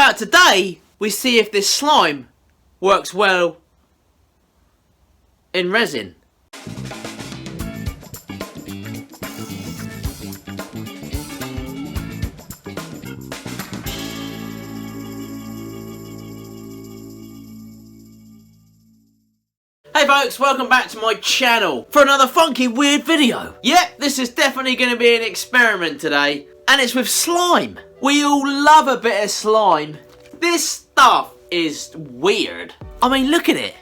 But today, we see if this slime works well in resin. Hey folks, welcome back to my channel for another funky weird video. Yep, this is definitely going to be an experiment today, and it's with slime. We all love a bit of slime. This stuff is weird. I mean, look at it.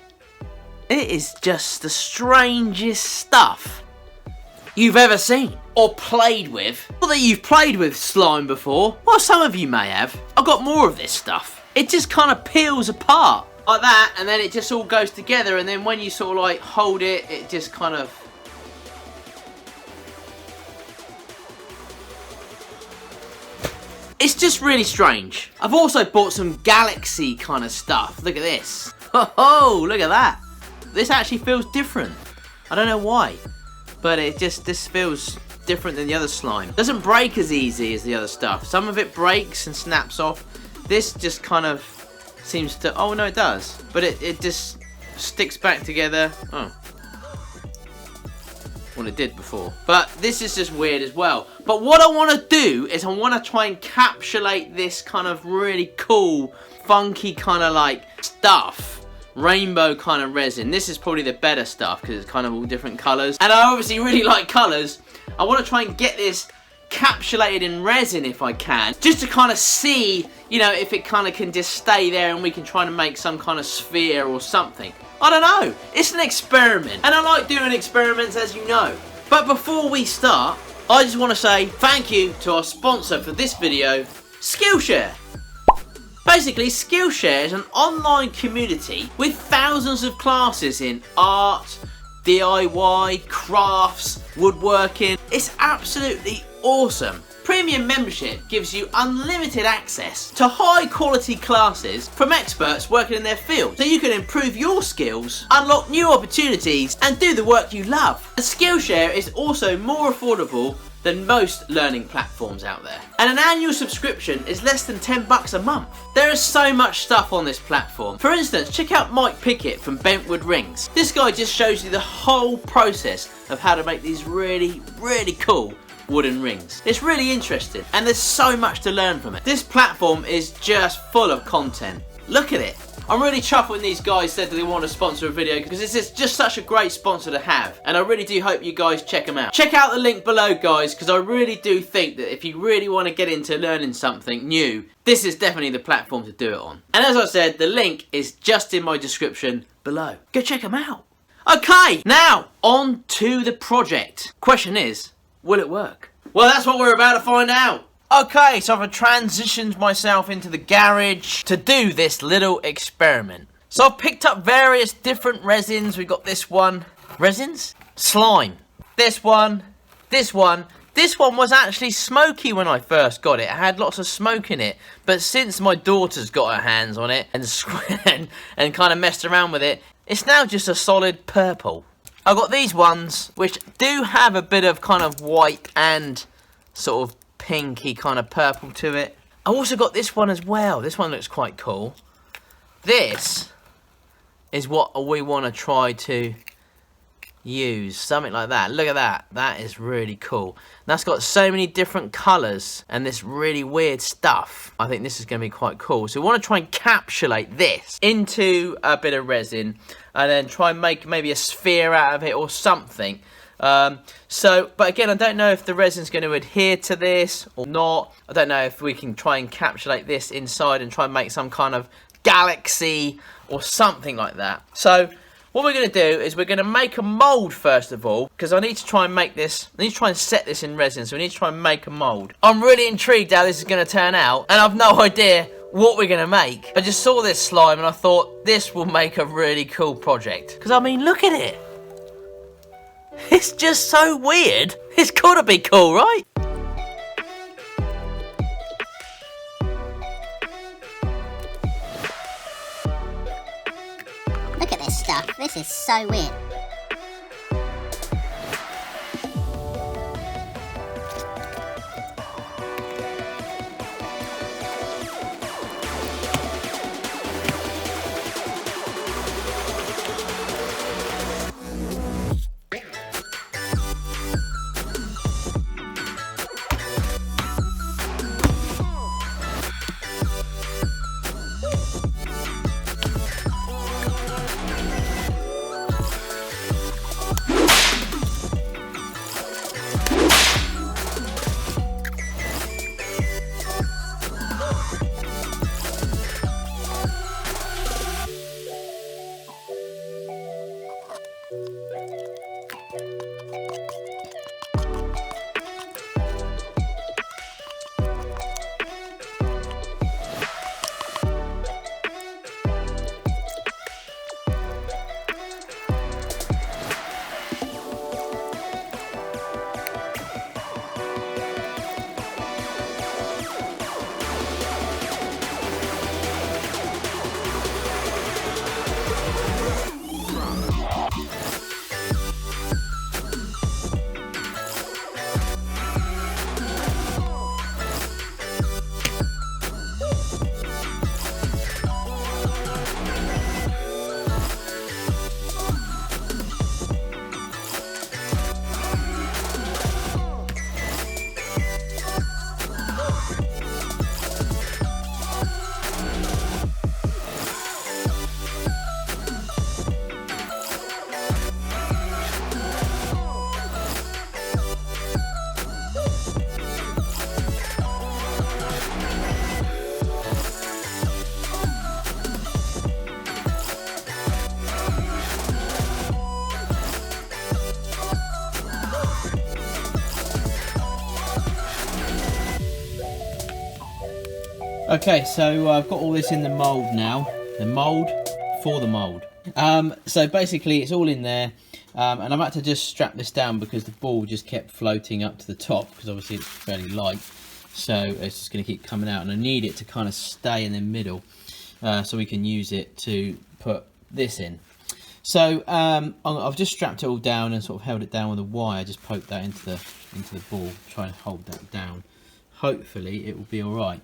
It is just the strangest stuff you've ever seen or played with. Not that you've played with slime before. Well, some of you may have. I've got more of this stuff. It just kind of peels apart like that, and then it just all goes together, and then when you sort of like hold it, it just kind of... It's just really strange. I've also bought some galaxy kind of stuff. Look at this. Oh, look at that. This actually feels different. I don't know why, but this feels different than the other slime. Doesn't break as easy as the other stuff. Some of it breaks and snaps off. This just kind of seems to... Oh no, it does, but it just sticks back together. Oh, well, it did before, but this is just weird as well. But what I want to do is I want to try and encapsulate this kind of really cool, funky kind of like stuff, rainbow kind of resin. This is probably the better stuff because it's kind of all different colours, and I obviously really like colours. I want to try and get this encapsulated in resin if I can, just to kind of see, you know, if it kind of can just stay there and we can try to make some kind of sphere or something. I don't know. It's an experiment, and I like doing experiments, as you know. But before we start, I just want to say thank you to our sponsor for this video, Skillshare. Basically, Skillshare is an online community with thousands of classes in art, DIY, crafts, woodworking. It's absolutely awesome. Premium membership gives you unlimited access to high quality classes from experts working in their field, so you can improve your skills, unlock new opportunities, and do the work you love. And Skillshare is also more affordable than most learning platforms out there, and an annual subscription is less than $10 a month. There is so much stuff on this platform. For instance, check out Mike Pickett from Bentwood Rings. This guy just shows you the whole process of how to make these really, really cool wooden rings. It's really interesting, and there's so much to learn from it. This platform is just full of content. Look at it. I'm really chuffed when these guys said that they want to sponsor a video, because it's just such a great sponsor to have, and I really do hope you guys check them out. Check out the link below, guys, because I really do think that if you really want to get into learning something new, this is definitely the platform to do it on. And as I said, the link is just in my description below. Go check them out. Okay, now on to the project. Question is, will it work? Well, that's what we're about to find out. Okay, so I've transitioned myself into the garage to do this little experiment. So I've picked up various different resins. We've got this one. Resins? Slime. This one. This one. This one was actually smoky when I first got it. It had lots of smoke in it. But since my daughter's got her hands on it and kind of messed around with it, it's now just a solid purple. I've got these ones, which do have a bit of kind of white and sort of pinky kind of purple to it. I've also got this one as well. This one looks quite cool. This is what we want to try to use. Something like that. Look at that. That is really cool. That's got so many different colours and this really weird stuff. I think this is going to be quite cool. So we want to try and encapsulate this into a bit of resin and then try and make maybe a sphere out of it or something. But again, I don't know if the resin's going to adhere to this or not. I don't know if we can try and encapsulate this inside and try and make some kind of galaxy or something like that. So what we're going to do is we're going to make a mould first of all, because I need to try and make this, I need to try and set this in resin, so we need to try and make a mould. I'm really intrigued how this is going to turn out, and I've no idea what we're going to make. I just saw this slime and I thought this will make a really cool project. Because I mean, look at it. It's just so weird. It's got to be cool, right? Look at this stuff. This is so weird. Okay, so I've got all this in the mould now. The mould for the mould. So basically it's all in there, and I've had to just strap this down because the ball just kept floating up to the top, because obviously it's fairly light, so it's just going to keep coming out, and I need it to kind of stay in the middle, so we can use it to put this in. So I've just strapped it all down and sort of held it down with a wire. Just poked that into the ball, try and hold that down. Hopefully it will be all right.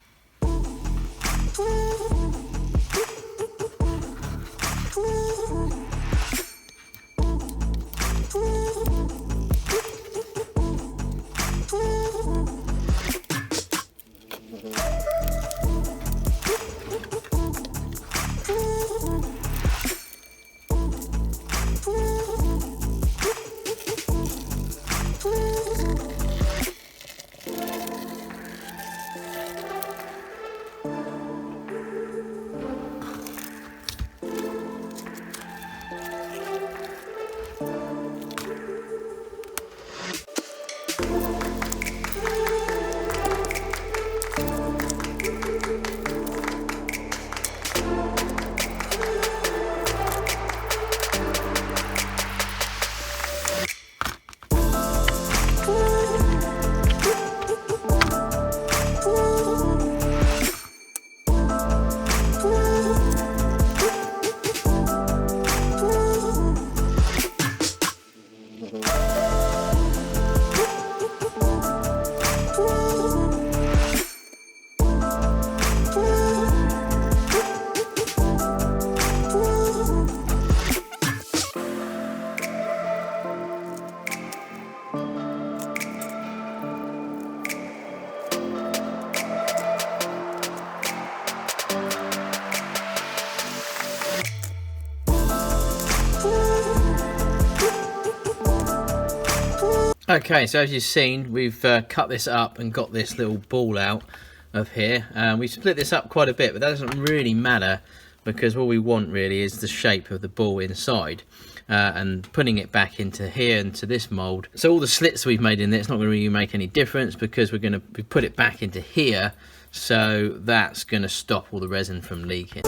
Okay, so as you've seen, we've cut this up and got this little ball out of here. We split this up quite a bit, but that doesn't really matter because all we want really is the shape of the ball inside, and putting it back into here into this mould. So all the slits we've made in there, it's not going to really make any difference because we're going to put it back into here, so that's going to stop all the resin from leaking.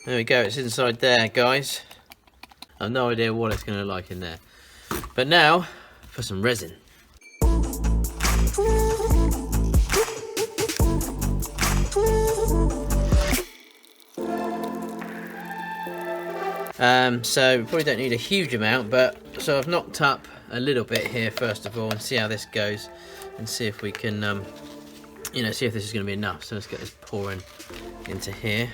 There we go, it's inside there, guys. I've no idea what it's going to look like in there. But now, for some resin. So we probably don't need a huge amount, but so I've knocked up a little bit here first of all and see how this goes and see if we can, you know, see if this is going to be enough. So let's get this pouring into here.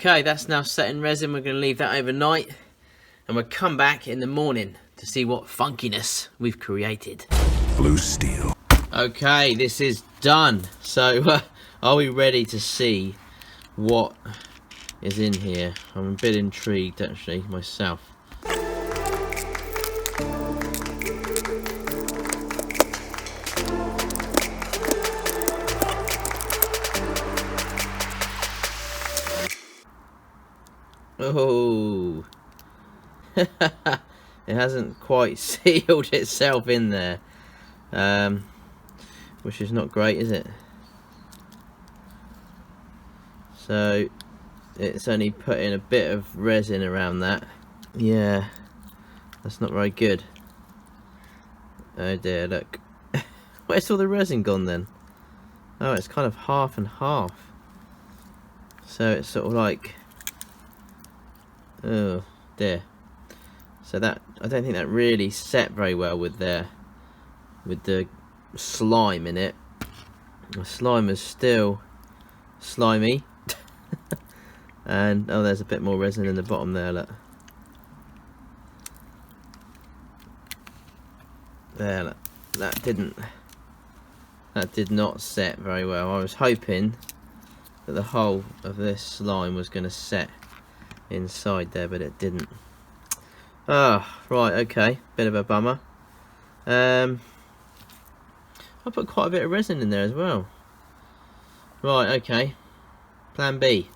Okay, that's now set in resin. We're going to leave that overnight and we'll come back in the morning to see what funkiness we've created. Blue steel. Okay, this is done. So are we ready to see what is in here? I'm a bit intrigued actually myself. Oh, it hasn't quite sealed itself in there, which is not great, is it? So it's only put in a bit of resin around that. Yeah, that's not very good. Oh dear, look. Where's all the resin gone then? Oh, it's kind of half and half. So it's sort of like, oh dear. So that, I don't think that really set very well with the slime in it. The slime is still slimy. And oh, there's a bit more resin in the bottom there, look. There, look. That did not set very well. I was hoping that the whole of this slime was going to set inside there, but it didn't. Ah, right, okay, bit of a bummer. I put quite a bit of resin in there as well. Right, okay, plan B.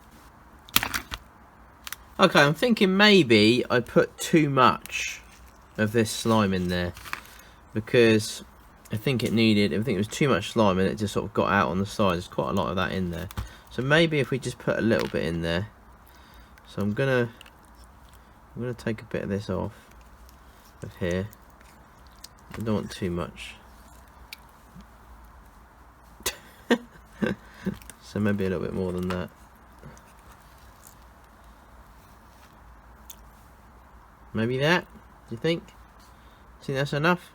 Okay, I'm thinking maybe I put too much of this slime in there, because I think it was too much slime and it just sort of got out on the side. There's quite a lot of that in there. So maybe if we just put a little bit in there. So I'm gonna take a bit of this off of here. I don't want too much. So maybe a little bit more than that. Maybe that? Do you think? That's enough?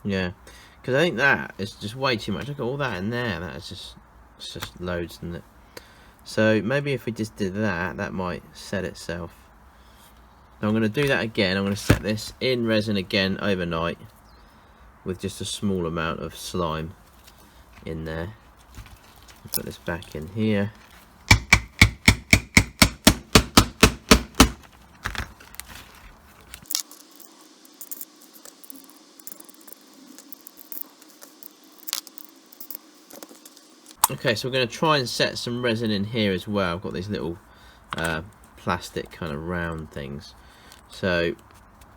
Yeah, because I think that is just way too much. Look at all that in there. That is just, it's just loads, isn't it? So maybe if we just did that, that might set itself. So I'm going to do that again. I'm going to set this in resin again overnight with just a small amount of slime in there. Put this back in here. Okay, so we're going to try and set some resin in here as well. I've got these little plastic kind of round things. So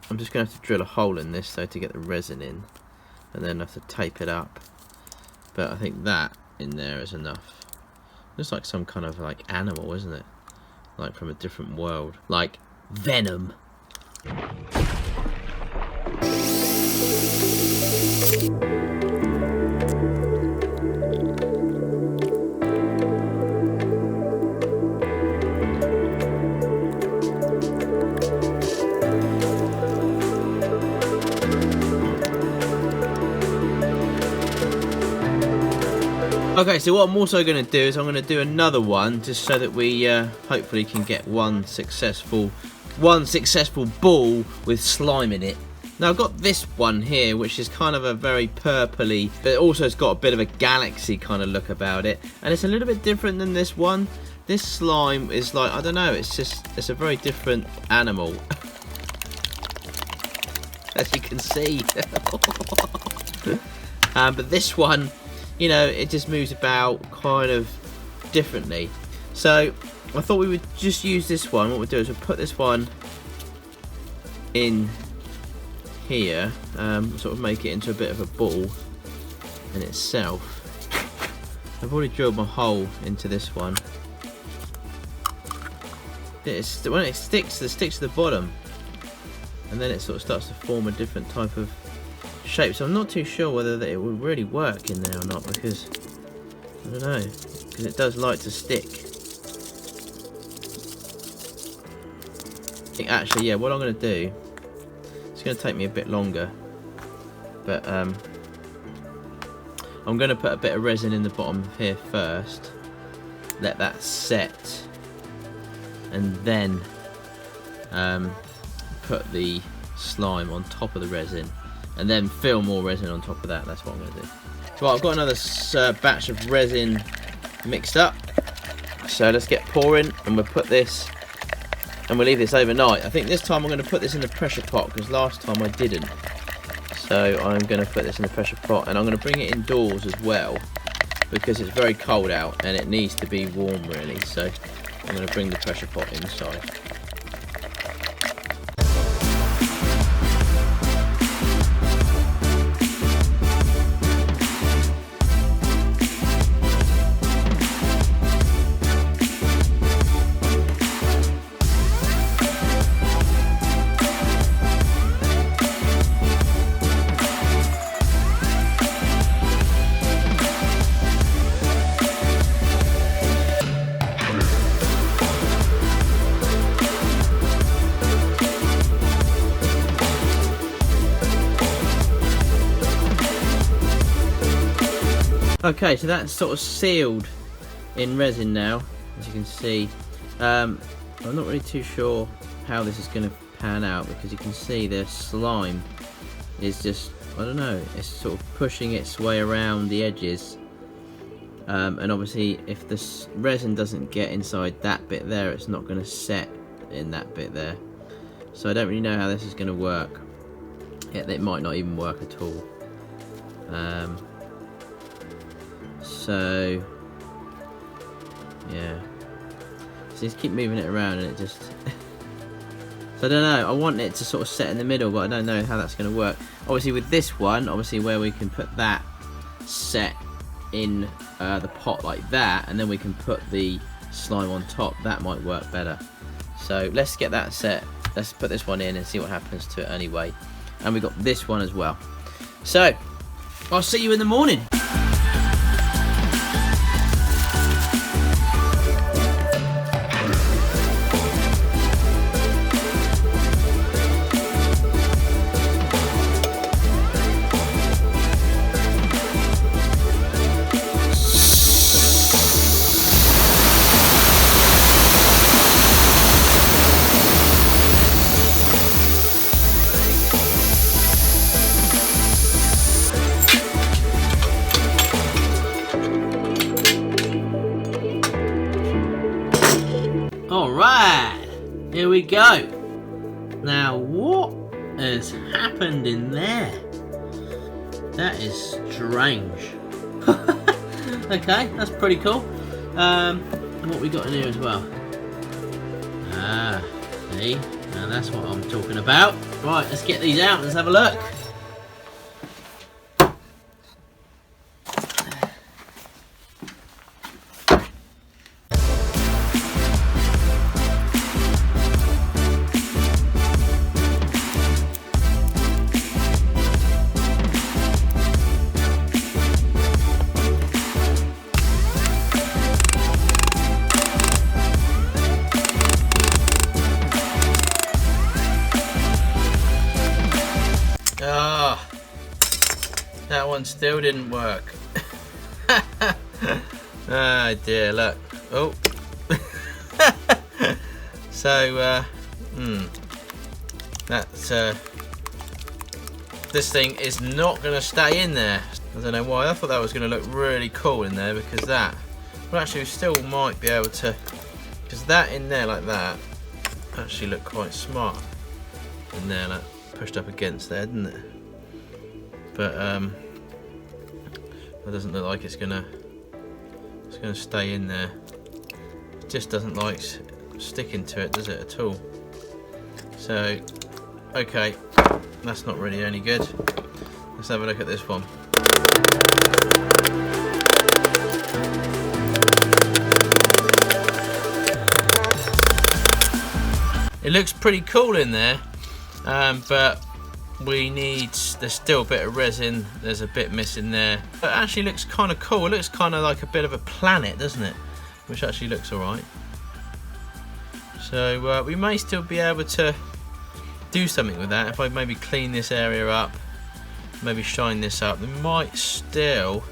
I'm just going to have to drill a hole in this though to get the resin in, and then have to tape it up. But I think that in there is enough. Looks like some kind of like animal, isn't it? Like from a different world. Like Venom. Okay, so what I'm also going to do is I'm going to do another one just so that we hopefully can get one successful ball with slime in it. Now I've got this one here which is kind of a very purpley, but also it's got a bit of a galaxy kind of look about it, and it's a little bit different than this one. This slime is like, I don't know, it's a very different animal. As you can see. But this one, you know, it just moves about kind of differently. So I thought we would just use this one. What we'll do is we'll put this one in here, sort of make it into a bit of a ball in itself. I've already drilled my hole into this one. When it sticks to the bottom, and then it sort of starts to form a different type of shape. So I'm not too sure whether it will really work in there or not, because I don't know, because it does like to stick. I think actually, yeah, what I'm going to do, it's going to take me a bit longer, but I'm going to put a bit of resin in the bottom here first, let that set, and then put the slime on top of the resin, and then fill more resin on top of that. That's what I'm going to do. So I've got another batch of resin mixed up, so let's get pouring, and we'll put this, and we'll leave this overnight. I think this time I'm going to put this in the pressure pot, because last time I didn't. So I'm going to put this in the pressure pot, and I'm going to bring it indoors as well, because it's very cold out and it needs to be warm really. So I'm going to bring the pressure pot inside. Okay, so that's sort of sealed in resin now, as you can see. I'm not really too sure how this is going to pan out, because you can see the slime is just, I don't know, it's sort of pushing its way around the edges. And obviously if the resin doesn't get inside that bit there, it's not going to set in that bit there. So I don't really know how this is going to work. It might not even work at all. So yeah, so just keep moving it around and it just so I don't know, I want it to sort of set in the middle, but I don't know how that's going to work. Obviously with this one, obviously where we can put that set in the pot like that, and then we can put the slime on top, that might work better. So let's get that set. Let's put this one in and see what happens to it anyway. And we got this one as well. So I'll see you in the morning. Alright, here we go. Now what has happened in there? That is strange. Okay, that's pretty cool. What we got in here as well? Ah, see? Now that's what I'm talking about. Right, let's get these out, let's have a look. Ah, that one still didn't work. Oh dear, look. Oh. So, that's, this thing is not going to stay in there. I don't know why. I thought that was going to look really cool in there, because that, well actually we still might be able to, because that in there like that actually looked quite smart in there, like pushed up against there, didn't it? But it doesn't look like it's gonna stay in there. It just doesn't like sticking to it, does it, at all? So okay, that's not really any good. Let's have a look at this one. It looks pretty cool in there, but we need, there's still a bit of resin, there's a bit missing there. It actually looks kind of cool. It looks kind of like a bit of a planet, doesn't it? Which actually looks alright. So we may still be able to do something with that. If I maybe clean this area up, maybe shine this up, we might still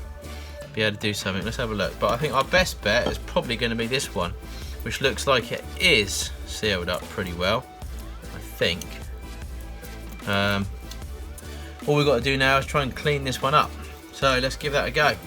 be able to do something. Let's have a look. But I think our best bet is probably going to be this one, which looks like it is sealed up pretty well, I think. All we've got to do now is try and clean this one up. So let's give that a go.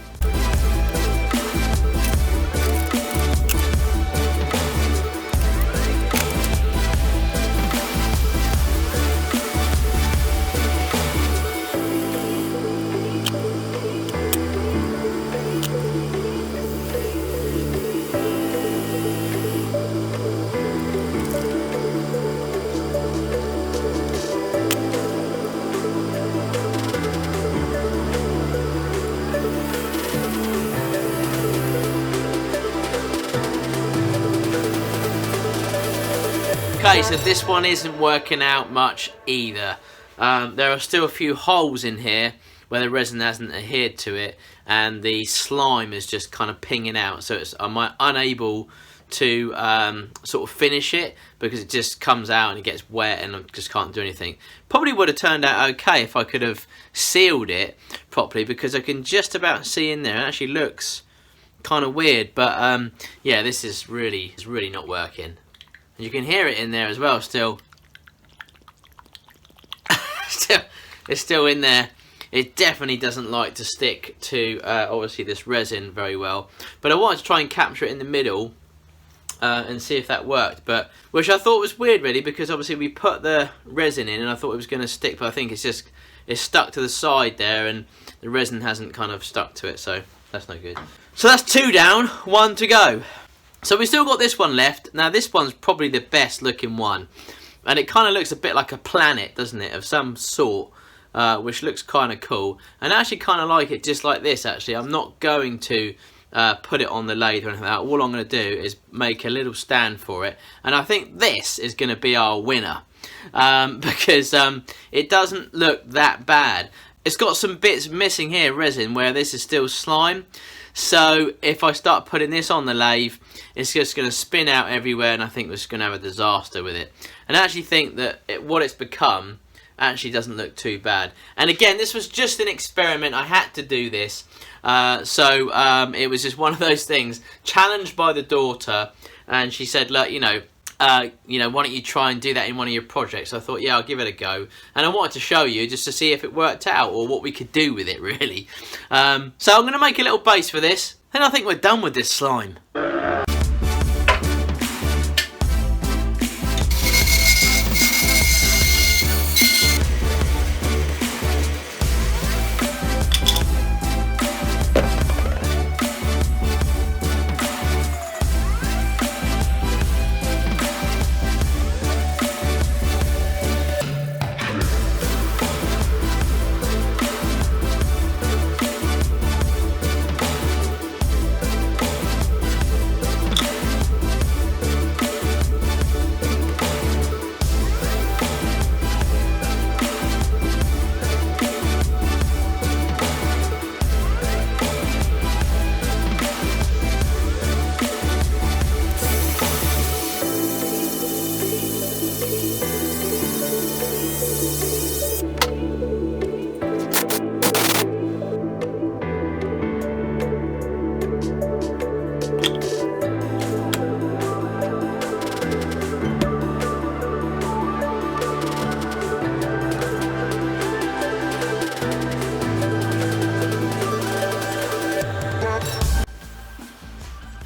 Okay, so this one isn't working out much either. There are still a few holes in here where the resin hasn't adhered to it, and the slime is just kind of pinging out, so I'm unable to sort of finish it, because it just comes out and it gets wet and I just can't do anything. Probably would have turned out okay if I could have sealed it properly, because I can just about see in there. It actually looks kind of weird, but yeah, this is really not working. And you can hear it in there as well still. It's still in there. It definitely doesn't like to stick to obviously this resin very well, but I wanted to try and capture it in the middle and see if that worked, but which I thought was weird really, because obviously we put the resin in and I thought it was going to stick, but I think it's stuck to the side there and the resin hasn't kind of stuck to it, so that's no good. So that's 2 down, 1 to go. So we still got this one left. Now this one's probably the best looking one, and it kind of looks a bit like a planet, doesn't it, of some sort. Which looks kind of cool, and I actually kind of like it just like this. Actually, I'm not going to put it on the lathe or anything like that. All I'm going to do is make a little stand for it, and I think this is going to be our winner, because it doesn't look that bad. It's got some bits missing here, resin, where this is still slime. So if I start putting this on the lathe, it's just going to spin out everywhere, and I think we're just going to have a disaster with it. And I actually think that what it's become actually doesn't look too bad. And again, this was just an experiment. I had to do this, so it was just one of those things, challenged by the daughter, and she said, look, why don't you try and do that in one of your projects? So I thought, yeah, I'll give it a go, and I wanted to show you just to see if it worked out or what we could do with it really. So I'm going to make a little base for this, and I think we're done with this slime.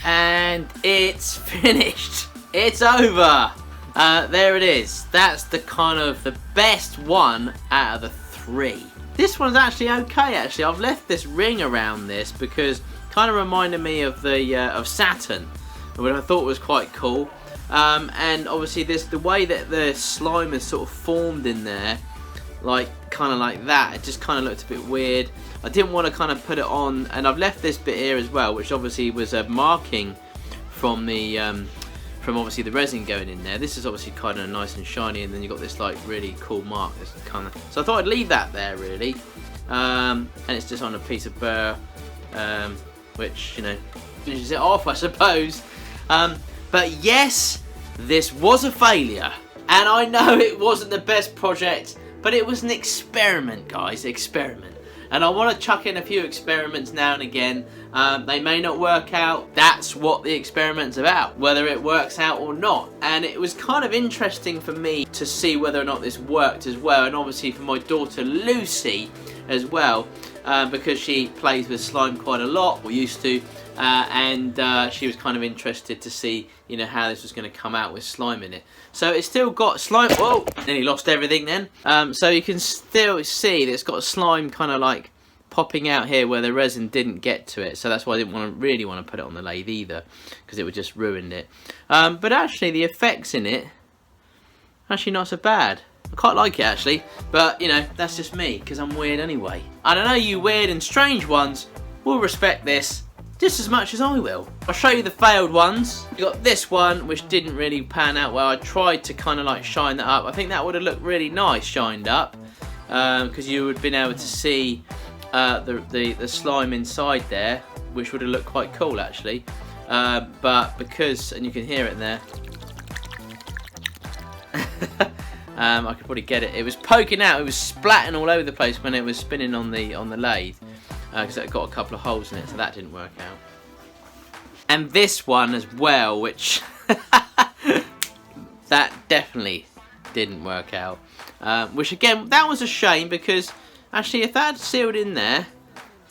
And it's finished. It's over. There it is. That's the best one out of the 3. This one's actually okay. Actually, I've left this ring around this because it kind of reminded me of the of Saturn, which I thought was quite cool. And obviously, the way that the slime is sort of formed in there, kind of like that, it just kind of looked a bit weird. I didn't want to kind of put it on, and I've left this bit here as well, which obviously was a marking from the from obviously the resin going in there. This is obviously kind of nice and shiny, and then you've got this really cool mark. This kind of, so I thought I'd leave that there really, and it's just on a piece of burr, which finishes it off, I suppose. But yes, this was a failure, and I know it wasn't the best project, but it was an experiment, guys, experiment. And I want to chuck in a few experiments now and again. They may not work out. That's what the experiment's about, whether it works out or not. And it was kind of interesting for me to see whether or not this worked as well, and obviously for my daughter Lucy as well, because she plays with slime quite a lot, or used to, and she was kind of interested to see how this was going to come out with slime in it. So it's still got slime. Whoa, nearly lost everything then. So you can still see that it's got slime kind of popping out here where the resin didn't get to it. So that's why I didn't really want to put it on the lathe either, because it would just ruin it. But actually the effects in it, actually not so bad. I quite like it actually, but that's just me, because I'm weird anyway. I don't know, you weird and strange ones will respect this just as much as I will. I'll show you the failed ones. You got this one, which didn't really pan out well. I tried to kind of shine that up. I think that would have looked really nice shined up, because you would have been able to see the slime inside there, which would have looked quite cool actually. but because, and you can hear it there, I could probably get it. It was poking out. It was splatting all over the place when it was spinning on the lathe, because it got a couple of holes in it, so that didn't work out. And this one as well, which that definitely didn't work out. Which again, that was a shame, because actually if that had sealed in there,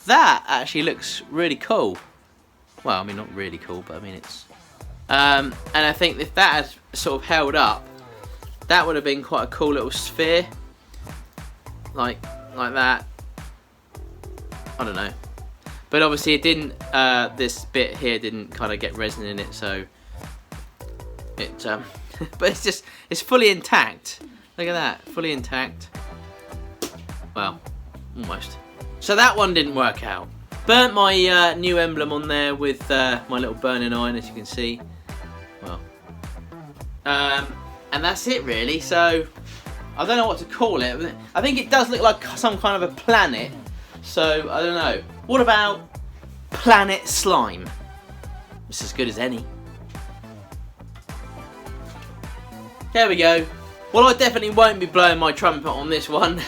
that actually looks really cool. Well, I mean, not really cool, but I mean it's... and I think if that had sort of held up, that would have been quite a cool little sphere. Like that. I don't know. But obviously it didn't, this bit here didn't kind of get resin in it, so... it, but it's just, it's fully intact. Look at that, fully intact. Well, almost. So that one didn't work out. Burnt my new emblem on there with my little burning iron, as you can see. Well, and that's it really. So I don't know what to call it. I think it does look like some kind of a planet. So I don't know. What about planet slime? It's as good as any. There we go. Well, I definitely won't be blowing my trumpet on this one,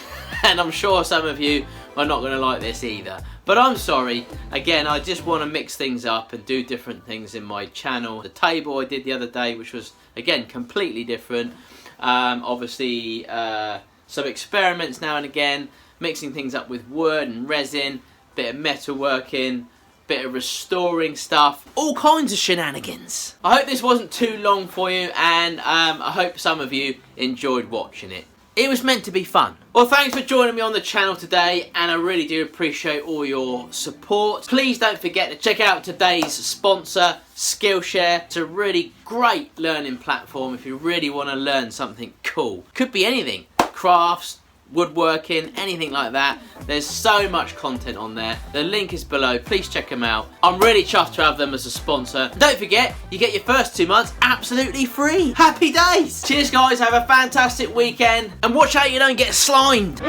and I'm sure some of you are not going to like this either. But I'm sorry. Again, I just want to mix things up and do different things in my channel. The table I did the other day, which was, again, completely different. Obviously, some experiments now and again, mixing things up with wood and resin, bit of metalworking, bit of restoring stuff, all kinds of shenanigans. I hope this wasn't too long for you, and I hope some of you enjoyed watching it. It was meant to be fun. Well, thanks for joining me on the channel today, and I really do appreciate all your support. Please don't forget to check out today's sponsor, Skillshare. It's a really great learning platform if you really want to learn something cool. Could be anything, crafts, woodworking, anything like that. There's so much content on there. The link is below. Please check them out. I'm really chuffed to have them as a sponsor. Don't forget, you get your first 2 months absolutely free. Happy days. Cheers guys, have a fantastic weekend, and watch out you don't get slimed.